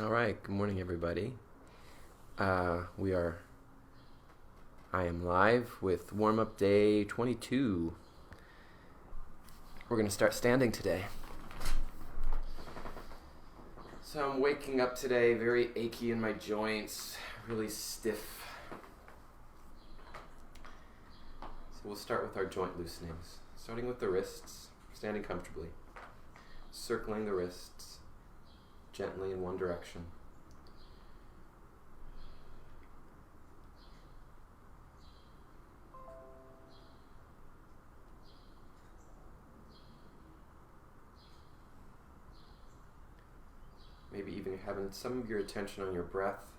All right, good morning, everybody. I am live with warm-up day 22. We're going to start standing today. So I'm waking up today very achy in my joints, really stiff. So we'll start with our joint loosenings, starting with the wrists, standing comfortably, circling the wrists gently in one direction. Maybe even having some of your attention on your breath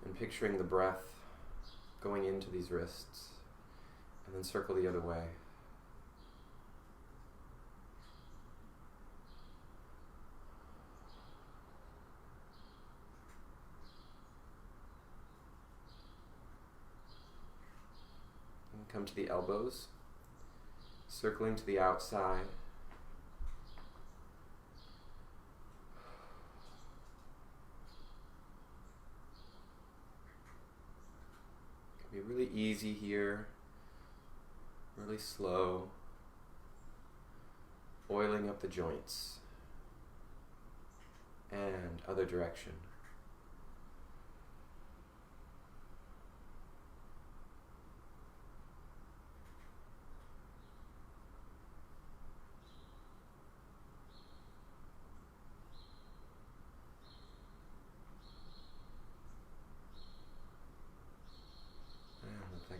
and picturing the breath going into these wrists, and then circle the other way. And come to the elbows, circling to the outside. Be really easy here, really slow, oiling up the joints and other direction.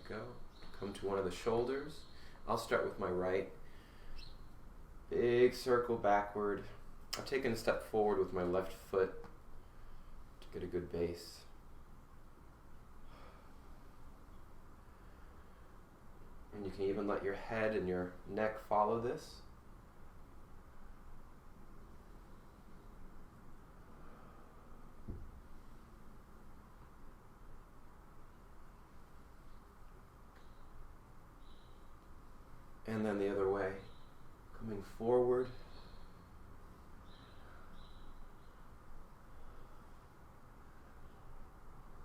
Go. Come to one of the shoulders. I'll start with my right. Big circle backward. I've taken a step forward with my left foot to get a good base. And you can even let your head and your neck follow this. And then the other way, coming forward.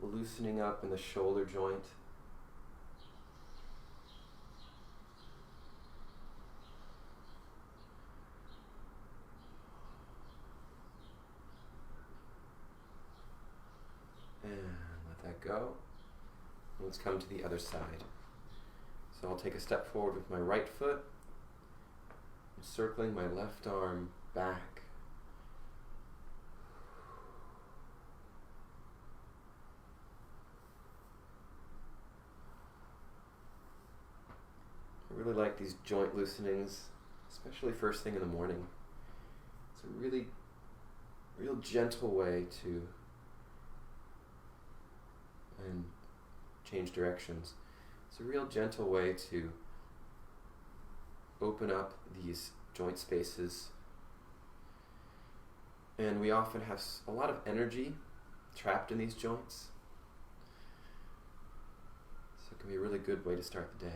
Loosening up in the shoulder joint. And let that go. Let's come to the other side. So I'll take a step forward with my right foot, circling my left arm back. I really like these joint loosenings, especially first thing in the morning. It's a really, real gentle way to change directions. It's a real gentle way to open up these joint spaces. And we often have a lot of energy trapped in these joints. So it can be a really good way to start the day.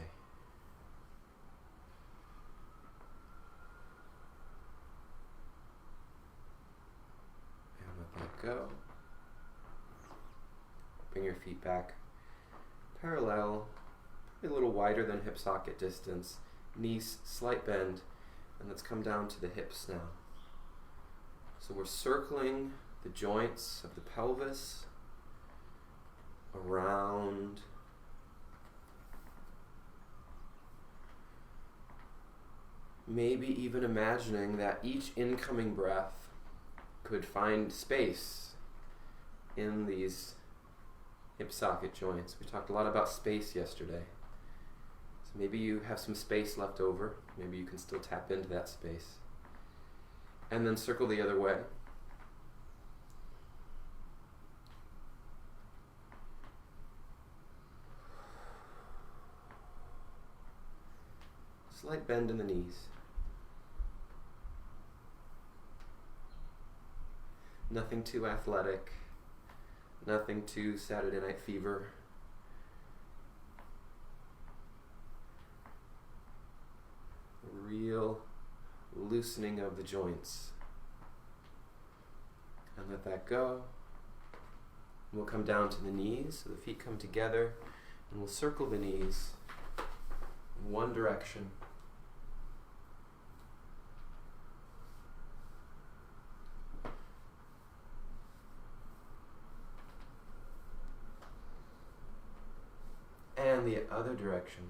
And let that go. Bring your feet back parallel, a little wider than hip socket distance, knees slight bend, and let's come down to the hips now. So we're circling the joints of the pelvis around, maybe even imagining that each incoming breath could find space in these hip socket joints. We talked a lot about space yesterday. Maybe you have some space left over. Maybe you can still tap into that space. And then circle the other way. Slight bend in the knees. Nothing too athletic. Nothing too Saturday Night Fever. Real loosening of the joints. And let that go. We'll come down to the knees, so the feet come together, and we'll circle the knees in one direction. And the other direction.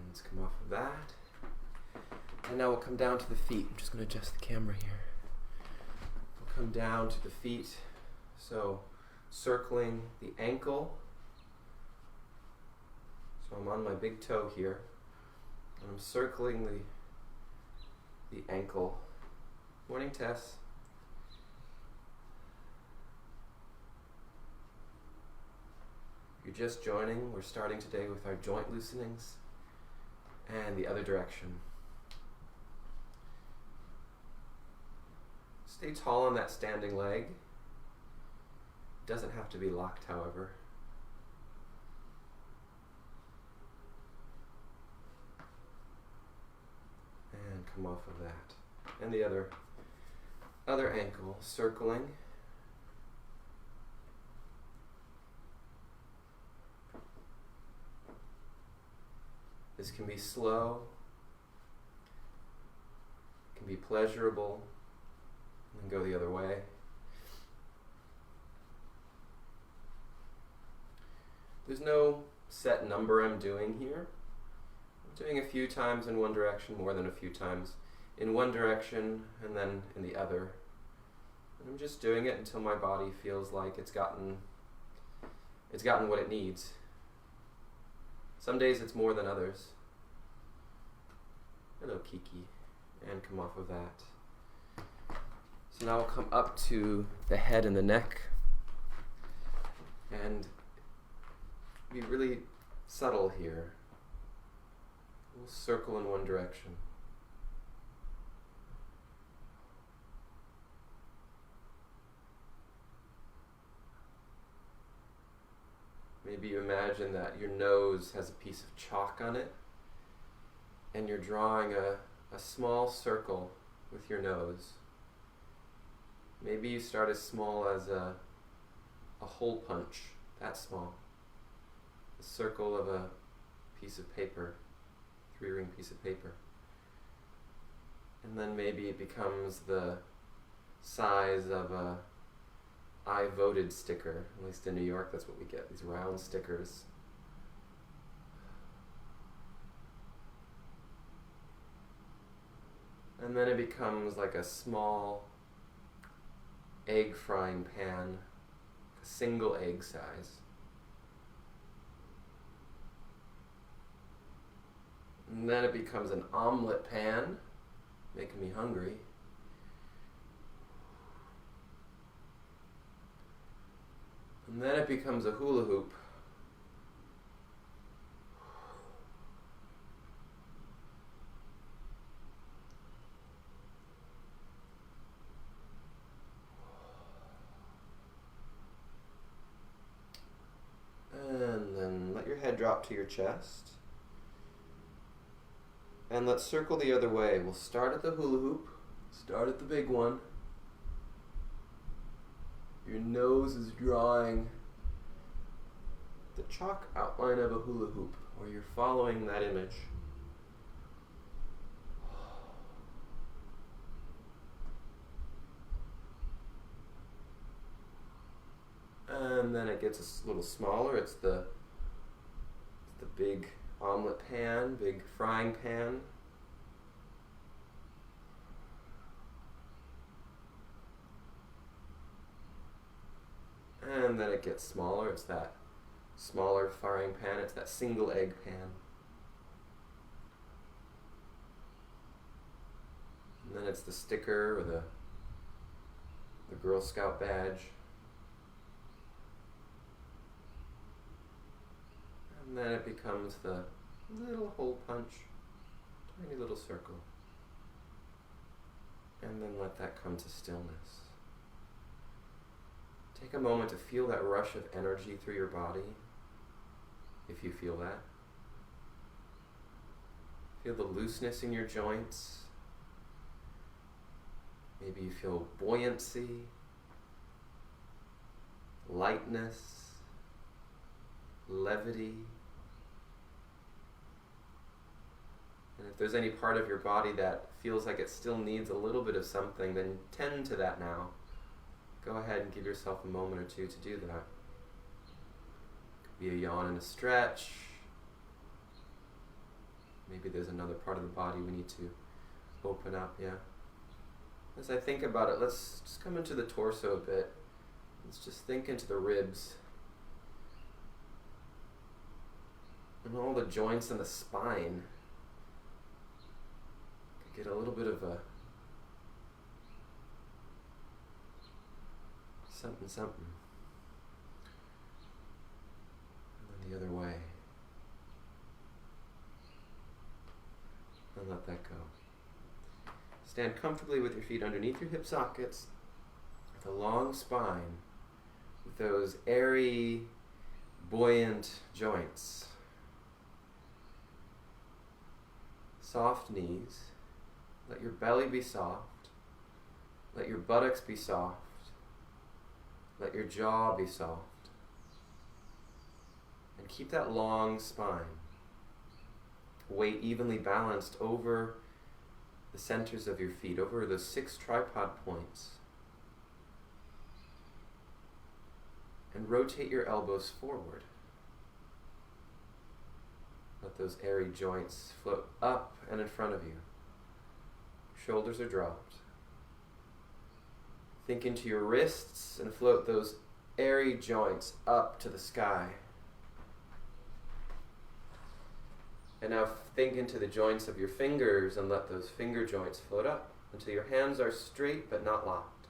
Let's come off of that. And now we'll come down to the feet. I'm just going to adjust the camera here. We'll come down to the feet. So circling the ankle. So I'm on my big toe here. And I'm circling the ankle. Morning, Tess. If you're just joining, we're starting today with our joint loosenings. And the other direction. Stay tall on that standing leg. Doesn't have to be locked, however. And come off of that. And the other ankle, circling. This can be slow, can be pleasurable, and then go the other way. There's no set number I'm doing here. I'm doing a few times in one direction, more than a few times in one direction, and then in the other. And I'm just doing it until my body feels like it's gotten what it needs. Some days it's more than others. Hello, Kiki. And come off of that. So now we'll come up to the head and the neck. And be really subtle here. We'll circle in one direction. Maybe you imagine that your nose has a piece of chalk on it, and you're drawing a small circle with your nose. Maybe you start as small as a hole punch, that small. A circle of a piece of paper, 3-ring piece of paper. And then maybe it becomes the size of a I voted sticker. At least in New York, that's what we get, these round stickers. And then it becomes like a small egg frying pan, a single egg size. And then it becomes an omelet pan, making me hungry. And then it becomes a hula hoop. And then let your head drop to your chest. And let's circle the other way. We'll start at the hula hoop. Start at the big one. Your nose is drawing the chalk outline of a hula hoop, or you're following that image. And then it gets a little smaller. It's the big omelet pan, big frying pan. And then it gets smaller. It's that smaller frying pan. It's that single egg pan. And then it's the sticker or the Girl Scout badge. And then it becomes the little hole punch, tiny little circle. then let that come to stillness. Take a moment to feel that rush of energy through your body, if you feel that. Feel the looseness in your joints. Maybe you feel buoyancy, lightness, levity. And if there's any part of your body that feels like it still needs a little bit of something, then tend to that now. Go ahead and give yourself a moment or two to do that. Could be a yawn and a stretch. Maybe there's another part of the body we need to open up, yeah. As I think about it, let's just come into the torso a bit. Let's just think into the ribs. And all the joints in the spine. Could get a little bit of a something, something. And then the other way. And let that go. Stand comfortably with your feet underneath your hip sockets, with a long spine, with those airy, buoyant joints. Soft knees. Let your belly be soft. Let your buttocks be soft. Let your jaw be soft. And keep that long spine. Weight evenly balanced over the centers of your feet, over those 6 tripod points. And rotate your elbows forward. Let those airy joints float up and in front of you. Shoulders are dropped. Think into your wrists and float those airy joints up to the sky. And now think into the joints of your fingers and let those finger joints float up until your hands are straight but not locked.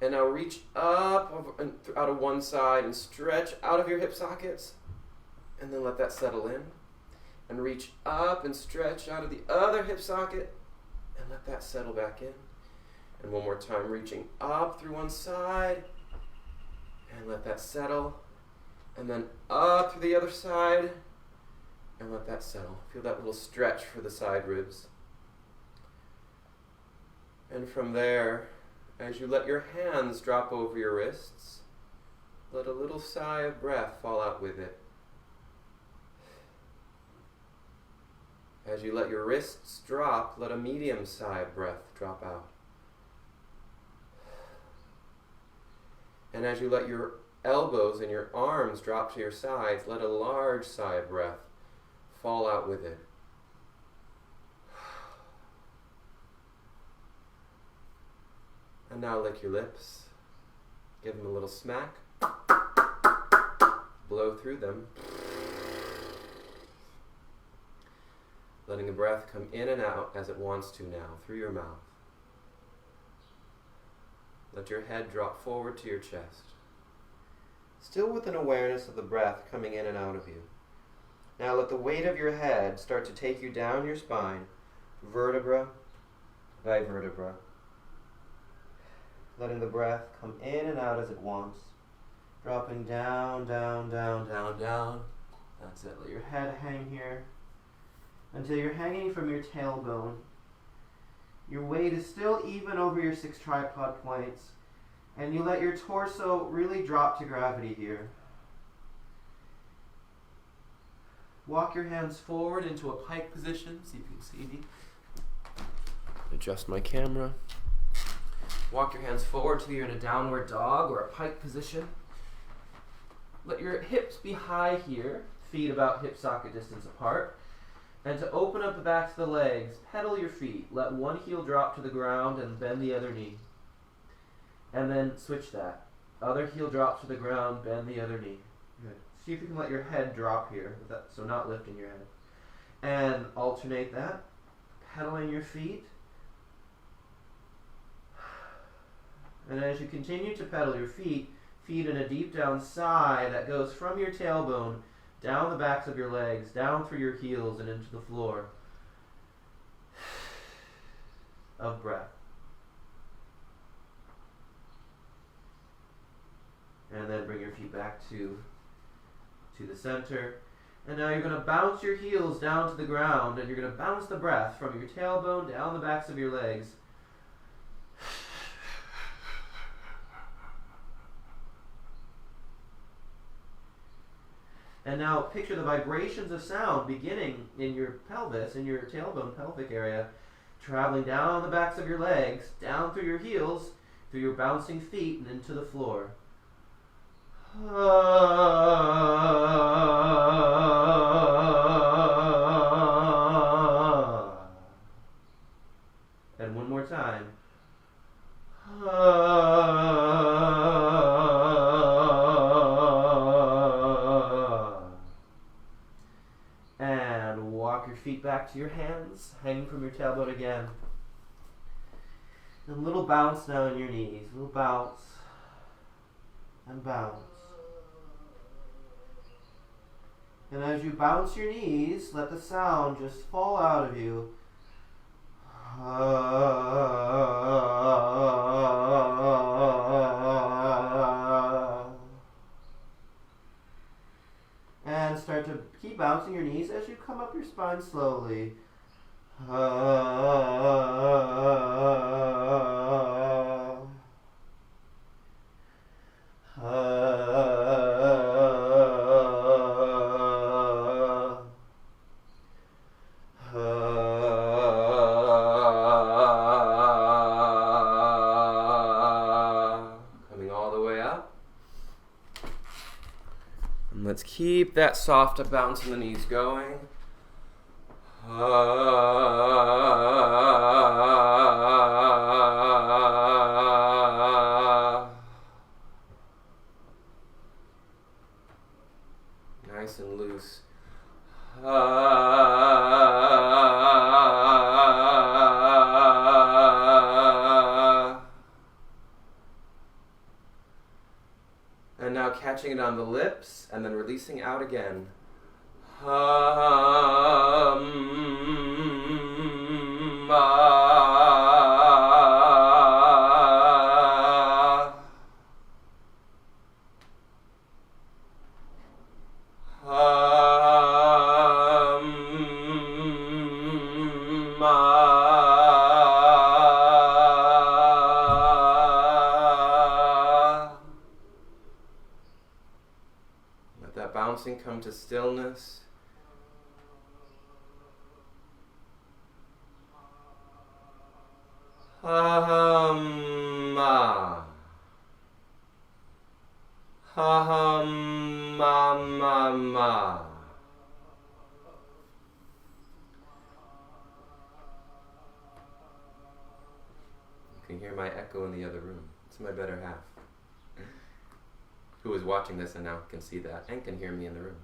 And now reach up and out of one side and stretch out of your hip sockets. And then let that settle in. And reach up and stretch out of the other hip socket. And let that settle back in. And one more time, reaching up through one side. And let that settle. And then up through the other side. And let that settle. Feel that little stretch for the side ribs. And from there, as you let your hands drop over your wrists, let a little sigh of breath fall out with it. As you let your wrists drop, let a medium sigh of breath drop out. And as you let your elbows and your arms drop to your sides, let a large sigh of breath fall out with it. And now lick your lips. Give them a little smack. Blow through them. Letting the breath come in and out as it wants to now, through your mouth. Let your head drop forward to your chest. Still with an awareness of the breath coming in and out of you. Now let the weight of your head start to take you down your spine, vertebra by vertebra. Letting the breath come in and out as it wants. Dropping down, down, down, down, down. That's it. Let your head hang here until you're hanging from your tailbone. Your weight is still even over your 6 tripod points, and you let your torso really drop to gravity here. Walk your hands forward into a pike position, so you can see me. Adjust my camera. Walk your hands forward till you're in a downward dog or a pike position. Let your hips be high here, feet about hip socket distance apart. And to open up the backs of the legs, pedal your feet. Let one heel drop to the ground and bend the other knee. And then switch that. Other heel drop to the ground, bend the other knee. Good. See if you can let your head drop here, so not lifting your head. And alternate that. Pedaling your feet. And as you continue to pedal your feet, feet in a deep down sigh that goes from your tailbone, down the backs of your legs, down through your heels and into the floor. of breath. And then bring your feet back to the center. And now you're going to bounce your heels down to the ground, and you're going to bounce the breath from your tailbone down the backs of your legs. And now picture the vibrations of sound beginning in your pelvis, in your tailbone pelvic area, traveling down the backs of your legs, down through your heels, through your bouncing feet, and into the floor. And one more time. And walk your feet back to your hands, hanging from your tailbone again. And a little bounce now in your knees. A little bounce. And bounce. And as you bounce your knees, let the sound just fall out of you. And start to keep bouncing your knees as you come up your spine slowly. Let's keep that soft bounce in the knees going. Nice and loose. And now catching it on the lips and then releasing out again. Let that bouncing come to stillness. You can hear my echo in the other room. It's my better half, who is watching this and now can see that and can hear me in the room.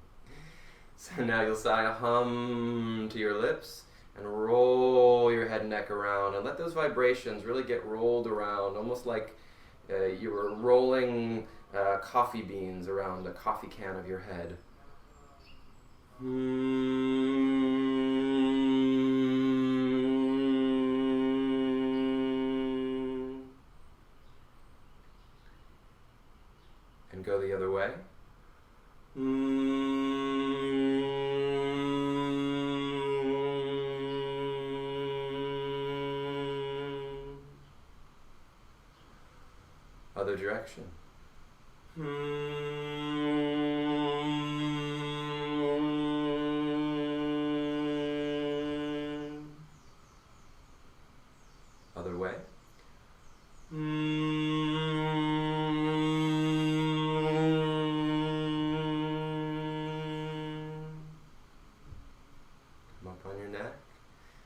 So now you'll sigh a hum to your lips and roll your head and neck around and let those vibrations really get rolled around, almost like you were rolling coffee beans around a coffee can of your head. And go the other way. Other direction. Other way. Come up on your neck.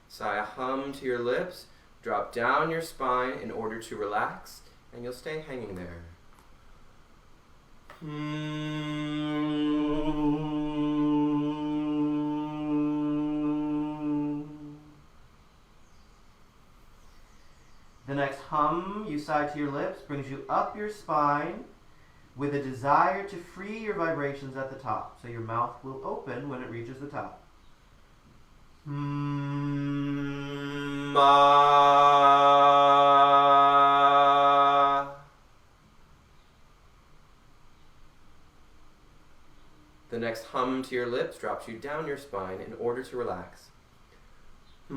Sigh a hum to your lips. Drop down your spine in order to relax, and you'll stay hanging there. The next hum you sigh to your lips brings you up your spine with a desire to free your vibrations at the top. So your mouth will open when it reaches the top. next hum to your lips drops you down your spine in order to relax. The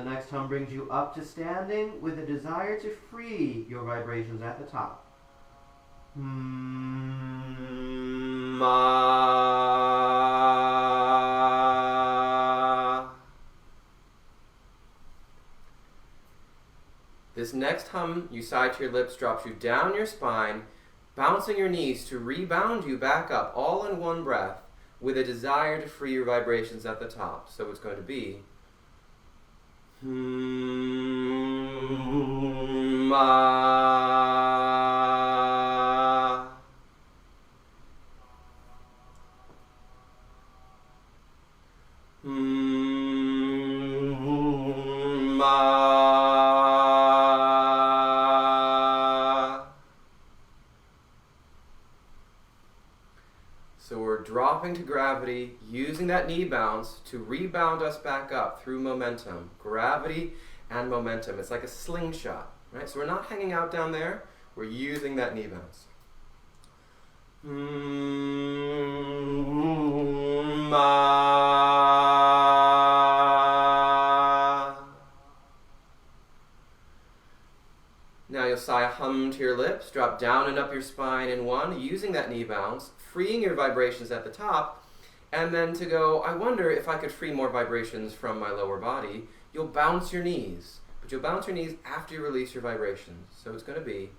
next hum brings you up to standing with a desire to free your vibrations at the top. This next hum you sigh to your lips drops you down your spine, bouncing your knees to rebound you back up all in one breath with a desire to free your vibrations at the top. So it's going to be So we're dropping to gravity, using that knee bounce to rebound us back up through momentum. Gravity and momentum. It's like a slingshot, right? So we're not hanging out down there. We're using that knee bounce. Now you'll sigh a hum to your lips, drop down and up your spine in one, using that knee bounce, freeing your vibrations at the top, and then to go, I wonder if I could free more vibrations from my lower body, you'll bounce your knees. But you'll bounce your knees after you release your vibrations. So it's going to be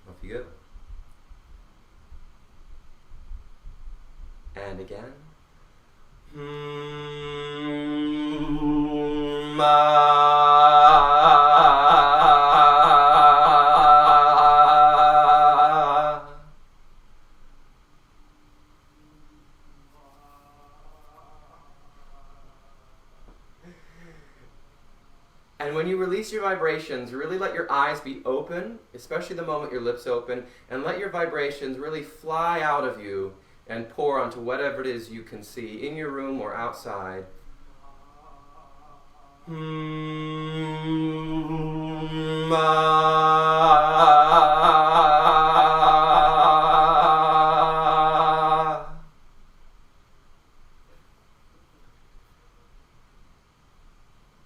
off you go. And again. And when you release your vibrations, really let your eyes be open, especially the moment your lips open, and let your vibrations really fly out of you and pour onto whatever it is you can see in your room or outside.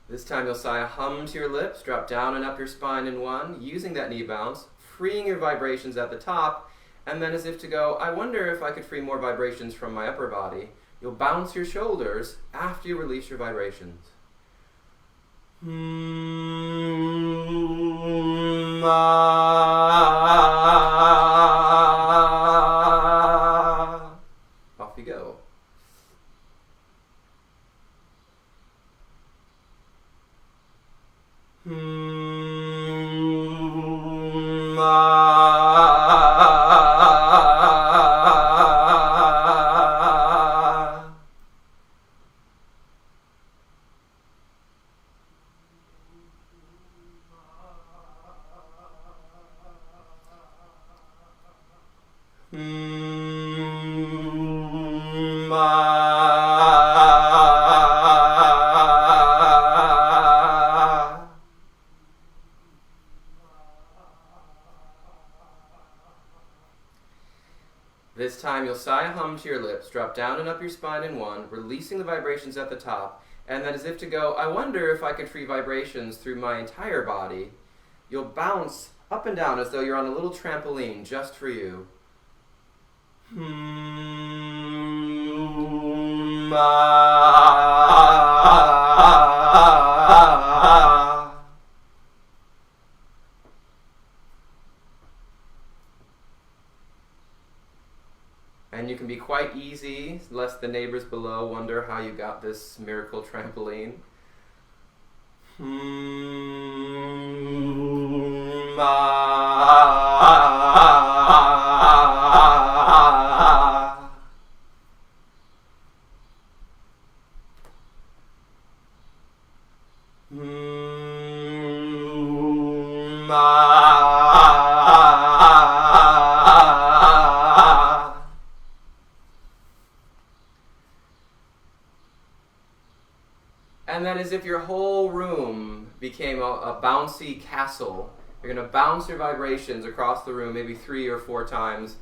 This time you'll sigh a hum to your lips, drop down and up your spine in one, using that knee bounce, freeing your vibrations at the top, and then as if to go, I wonder if I could free more vibrations from my upper body. You'll bounce your shoulders after you release your vibrations. Off you go. This time you'll sigh a hum to your lips, drop down and up your spine in one, releasing the vibrations at the top, and then as if to go, I wonder if I could free vibrations through my entire body. You'll bounce up and down as though you're on a little trampoline just for you. And you can be quite easy, lest the neighbors below wonder how you got this miracle trampoline. And then as if your whole room became a bouncy castle. You're going to bounce your vibrations across the room maybe 3 or 4 times.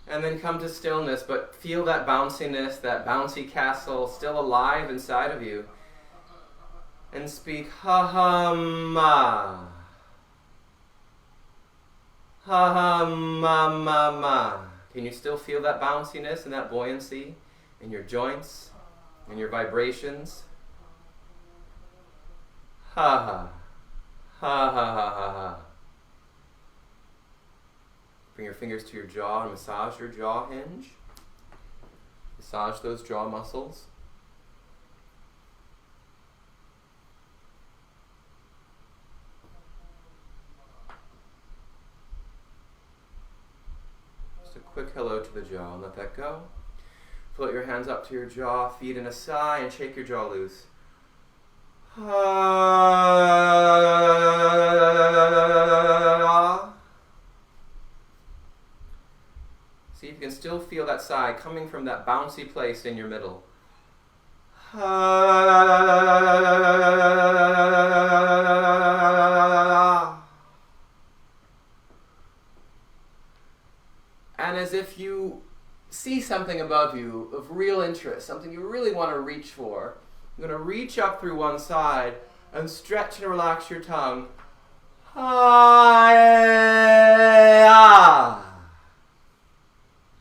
And then come to stillness, but feel that bounciness, that bouncy castle still alive inside of you. And speak ha-ha-ma. Ha-ha-ma-ma-ma. Can you still feel that bounciness and that buoyancy in your joints, in your vibrations? Ha-ha. Ha-ha-ha-ha-ha. Bring your fingers to your jaw and massage your jaw hinge. Massage those jaw muscles. Just a quick hello to the jaw and let that go. Float your hands up to your jaw, feet in a sigh, and shake your jaw loose. See if you can still feel that sigh coming from that bouncy place in your middle. And as if you see something above you of real interest, something you really want to reach for, you're going to reach up through one side and stretch and relax your tongue.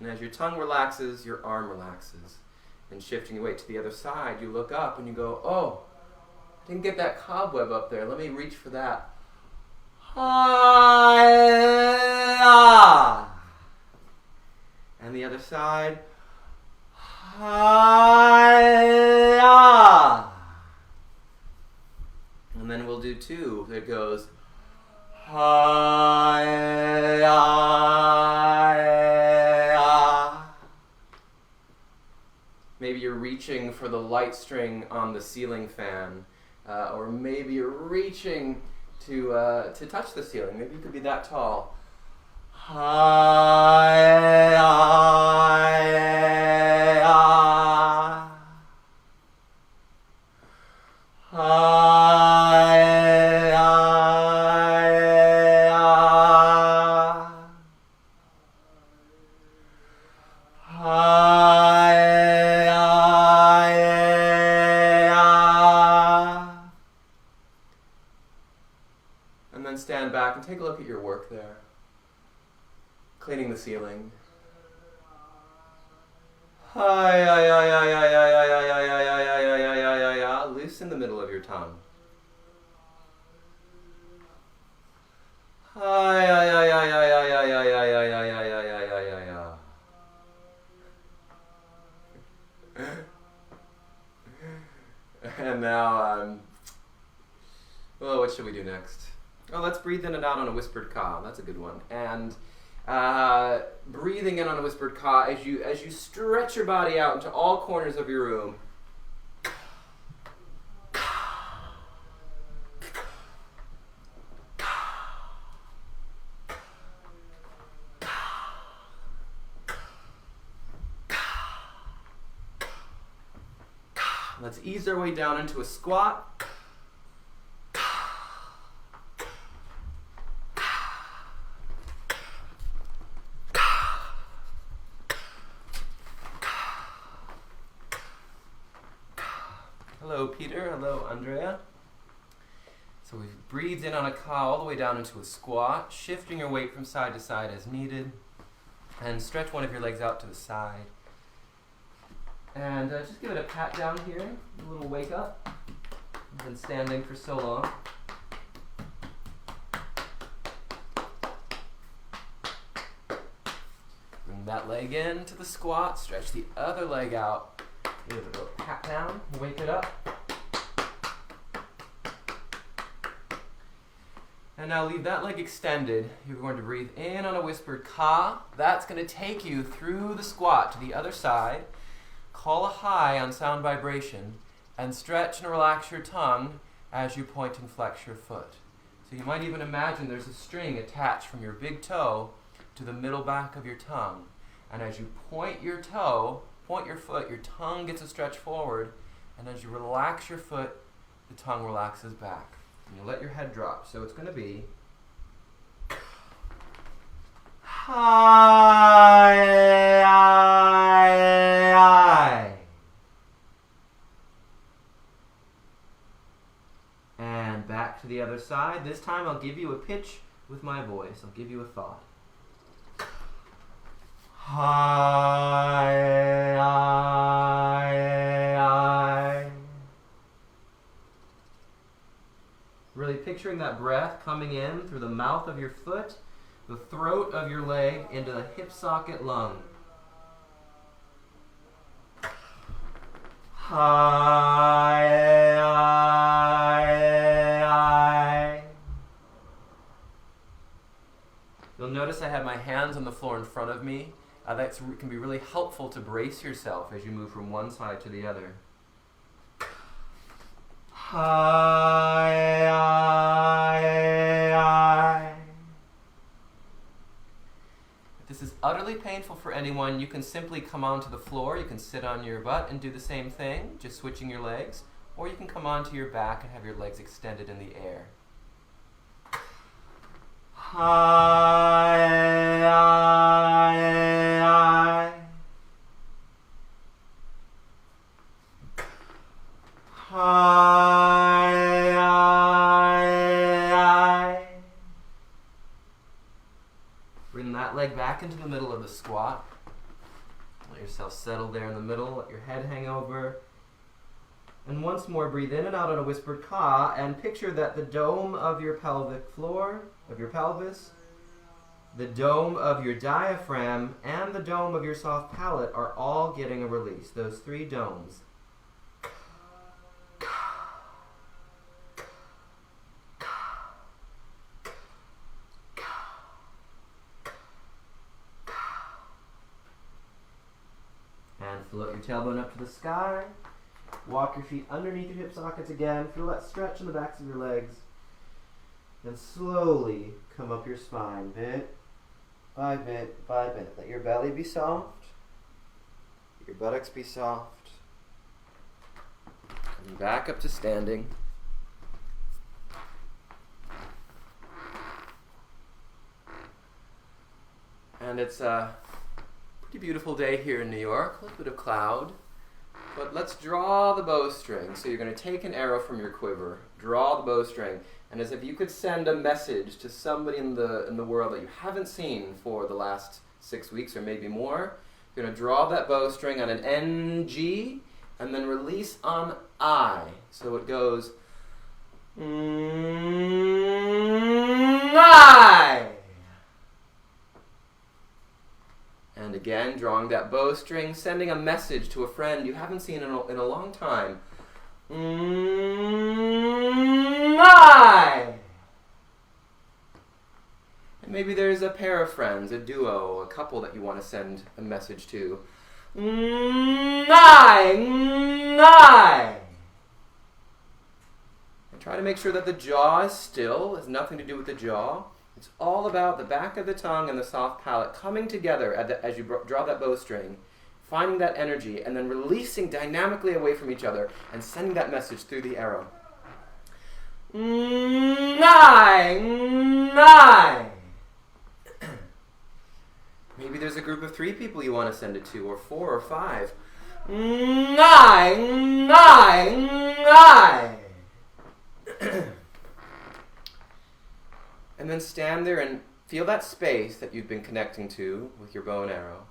And as your tongue relaxes, your arm relaxes. And shifting your weight to the other side, you look up and you go, oh, I didn't get that cobweb up there. Let me reach for that. And the other side. And then we'll do 2. It goes. Maybe you're reaching for the light string on the ceiling fan, or maybe you're reaching to touch the ceiling. Maybe you could be that tall. And then stand back and take a look at your work there. Cleaning the ceiling. Loosen the middle of your tongue. And now, well, what should we do next? Oh, let's breathe in and out on a whispered ka. That's a good one. And breathing in on a whispered ka as you stretch your body out into all corners of your room. Let's ease our way down into a squat. Hello, Peter. Hello, Andrea. So we've breathed in on a ka all the way down into a squat, shifting your weight from side to side as needed. And stretch one of your legs out to the side. And just give it a pat down here, a little wake up. You've been standing for so long. Bring that leg in to the squat, stretch the other leg out. Give it a little pat down, wake it up. And now leave that leg extended. You're going to breathe in on a whispered ka. That's going to take you through the squat to the other side. Call a high on sound vibration and stretch and relax your tongue as you point and flex your foot. So you might even imagine there's a string attached from your big toe to the middle back of your tongue. And as you point your foot, your tongue gets a stretch forward. And as you relax your foot, the tongue relaxes back. And you let your head drop. So it's going to be hi. And back to the other side. This time I'll give you a pitch with my voice. I'll give you a thought. Hi. Really picturing that breath coming in through the mouth of your foot, the throat of your leg, into the hip socket lung. Hi. You'll notice I have my hands on the floor in front of me. That can be really helpful to brace yourself as you move from one side to the other. If this is utterly painful for anyone, you can simply come onto the floor. You can sit on your butt and do the same thing, just switching your legs. Or you can come onto your back and have your legs extended in the air. Bring that leg back into the middle of the squat. Let yourself settle there in the middle. Let your head hang over. And once more, breathe in and out on a whispered ka, and picture that the dome of your pelvic floor, of your pelvis, the dome of your diaphragm, and the dome of your soft palate are all getting a release. Those three domes. And float your tailbone up to the sky. Walk your feet underneath your hip sockets again. Feel that stretch in the backs of your legs. Then slowly come up your spine, bit by bit by bit. Let your belly be soft. Let your buttocks be soft. Coming back up to standing. And it's a pretty beautiful day here in New York. A little bit of cloud. But let's draw the bowstring. So you're going to take an arrow from your quiver, draw the bowstring, and as if you could send a message to somebody in the world that you haven't seen for the last 6 weeks or maybe more, you're going to draw that bowstring on an NG and then release on I. So it goes I. And again, drawing that bowstring, sending a message to a friend you haven't seen in a long time. I. And maybe there's a pair of friends, a duo, a couple that you want to send a message to. I. And try to make sure that the jaw is still. It has nothing to do with the jaw. It's all about the back of the tongue and the soft palate coming together as you draw that bowstring, finding that energy, and then releasing dynamically away from each other and sending that message through the arrow. I. Maybe there's a group of 3 people you want to send it to, or 4 or 5. I. And then stand there and feel that space that you've been connecting to with your bow and arrow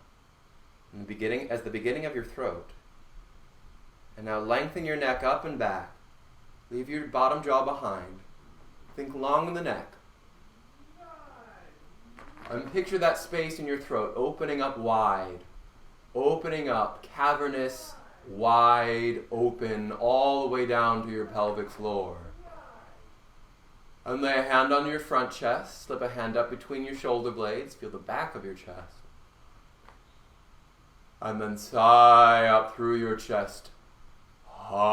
as the beginning of your throat. And now lengthen your neck up and back. Leave your bottom jaw behind. Think long in the neck. And picture that space in your throat opening up wide. Opening up, cavernous, wide open, all the way down to your pelvic floor. And lay a hand on your front chest, slip a hand up between your shoulder blades, feel the back of your chest. And then sigh out through your chest. Ha.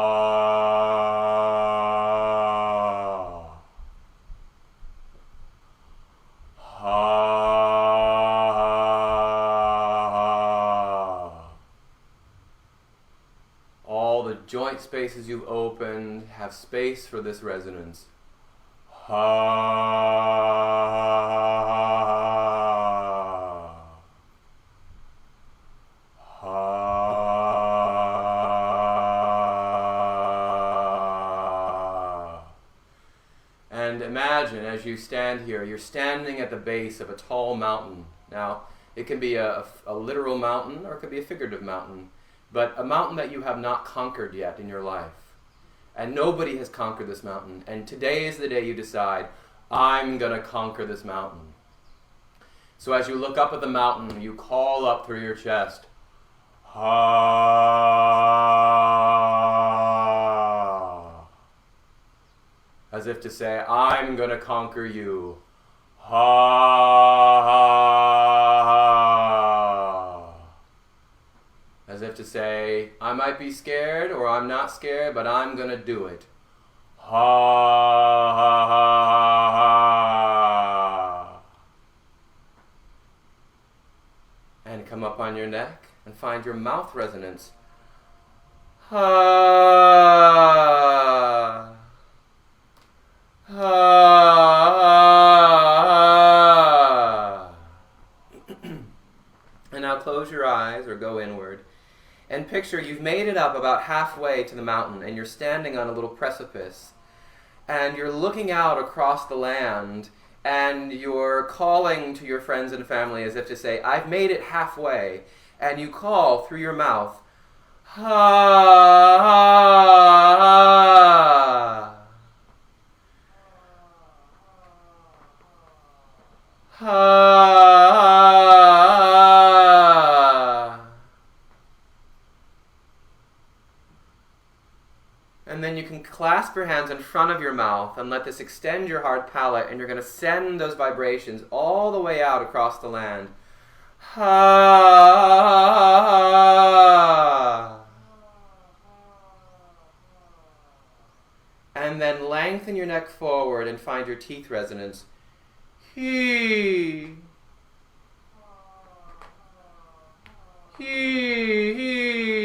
Ha. All the joint spaces you've opened have space for this resonance. Ha. Ha. And imagine as you stand here, you're standing at the base of a tall mountain. Now, it can be a literal mountain or it could be a figurative mountain, but a mountain that you have not conquered yet in your life. And nobody has conquered this mountain. And today is the day you decide, I'm going to conquer this mountain. So as you look up at the mountain, you call up through your chest, Ha. As if to say, I'm going to conquer you. Ha. As if to say, I might be scared or I'm not scared, but I'm going to do it. Ha, ha, ha, ha. And come up on your neck and find your mouth resonance. Ha. Ha. And now close your eyes or go inward. And picture you've made it up about halfway to the mountain and you're standing on a little precipice. And you're looking out across the land and you're calling to your friends and family as if to say, I've made it halfway. And you call through your mouth, Ha, ha, ha, ha. And then you can clasp your hands in front of your mouth and let this extend your hard palate, and you're going to send those vibrations all the way out across the land. Ha. And then lengthen your neck forward and find your teeth resonance. He. He.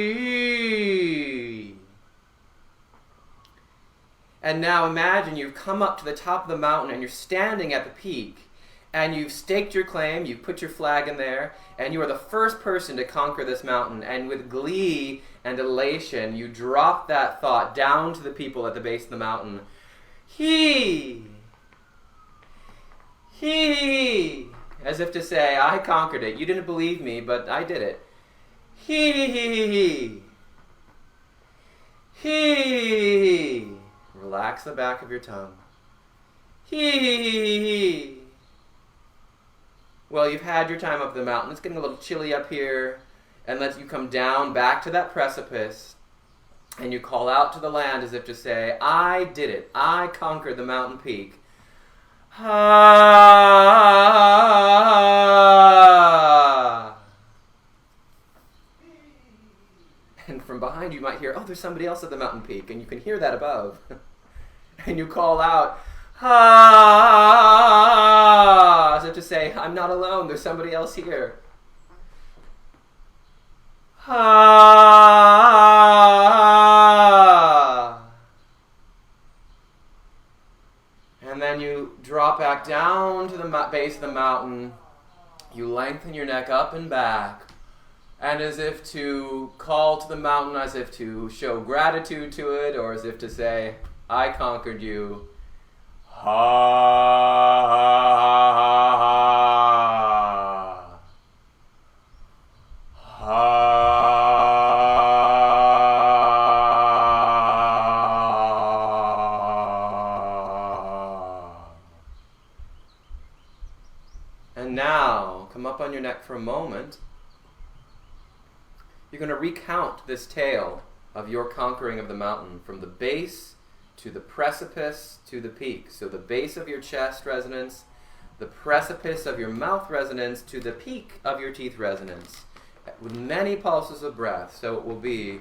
He. And now imagine you've come up to the top of the mountain and you're standing at the peak. And you've staked your claim, you've put your flag in there, and you are the first person to conquer this mountain. And with glee and elation, you drop that thought down to the people at the base of the mountain. He! He! As if to say, I conquered it. You didn't believe me, but I did it. He! He! Relax the back of your tongue. He! Well, you've had your time up the mountain. It's getting a little chilly up here. And let you come down back to that precipice. And you call out to the land as if to say, I did it. I conquered the mountain peak. Ha! And from behind you might hear, oh, there's somebody else at the mountain peak. And you can hear that above. And you call out, Ha! As if to say, I'm not alone, there's somebody else here. Ha! And then you drop back down to the base of the mountain. You lengthen your neck up and back. And as if to call to the mountain, as if to show gratitude to it, or as if to say, I conquered you. Ha, ha, ha, ha, ha. And now, come up on your neck for a moment. You're going to recount this tale of your conquering of the mountain from the base to the precipice to the peak. So the base of your chest resonance, the precipice of your mouth resonance to the peak of your teeth resonance, with many pulses of breath. So it will be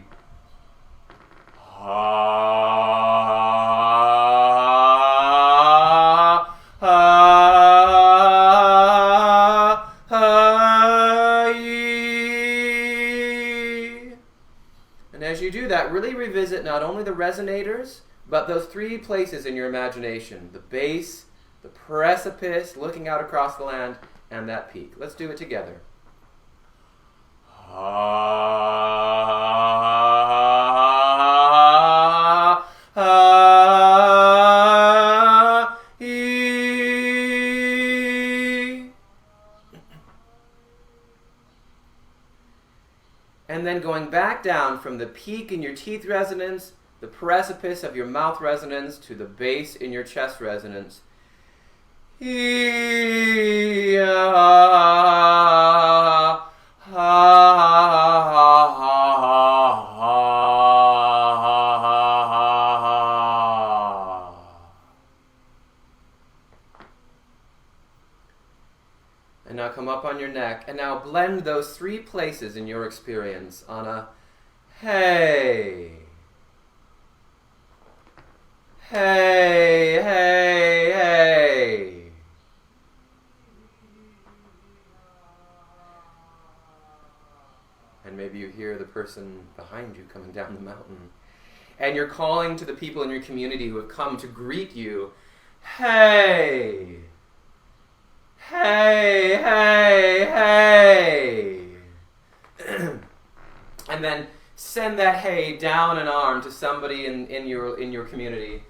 and as you do that, really revisit not only the resonators, but those three places in your imagination: the base, the precipice, looking out across the land, and that peak. Let's do it together. And then going back down from the peak in your teeth resonance, the precipice of your mouth resonance, to the base in your chest resonance. And now come up on your neck, and now blend those three places in your experience on a hey, hey, hey, hey. And maybe you hear the person behind you coming down the mountain. And you're calling to the people in your community who have come to greet you, hey, hey, hey, hey. And then send that hey down an arm to somebody in your community.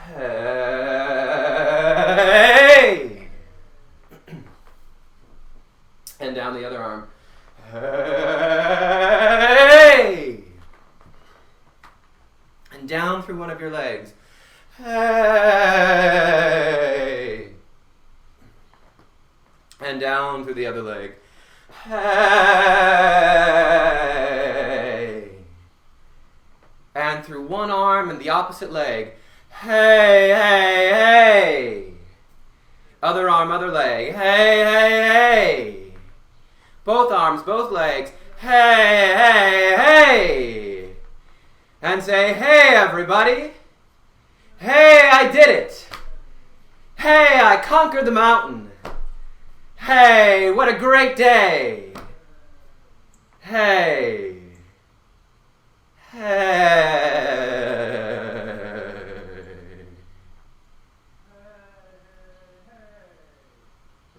Hey. And down the other arm. Hey. And down through one of your legs. Hey. And down through the other leg. Hey. And through one arm and the opposite leg. Hey, hey, hey. Other arm, other leg. Hey, hey, hey. Both arms, both legs. Hey, hey, hey. And say, hey, everybody. Hey, I did it. Hey, I conquered the mountain. Hey, what a great day. Hey. Hey.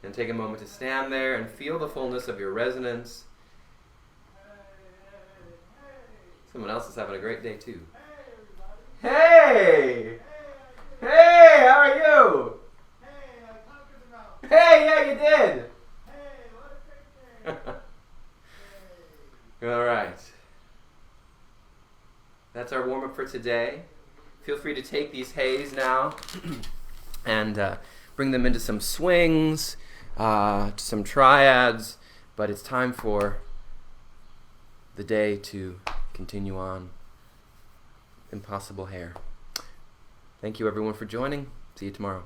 And take a moment to stand there and feel the fullness of your resonance. Someone else is having a great day too. Hey! Hey, how are you? Hey, I conquered the mountain. Hey, yeah, you did! Hey, what a great day. Hey. All right. That's our warm-up for today. Feel free to take these hays now and bring them into some swings, some triads, but it's time for the day to continue on. Impossible hair. Thank you everyone for joining. See you tomorrow.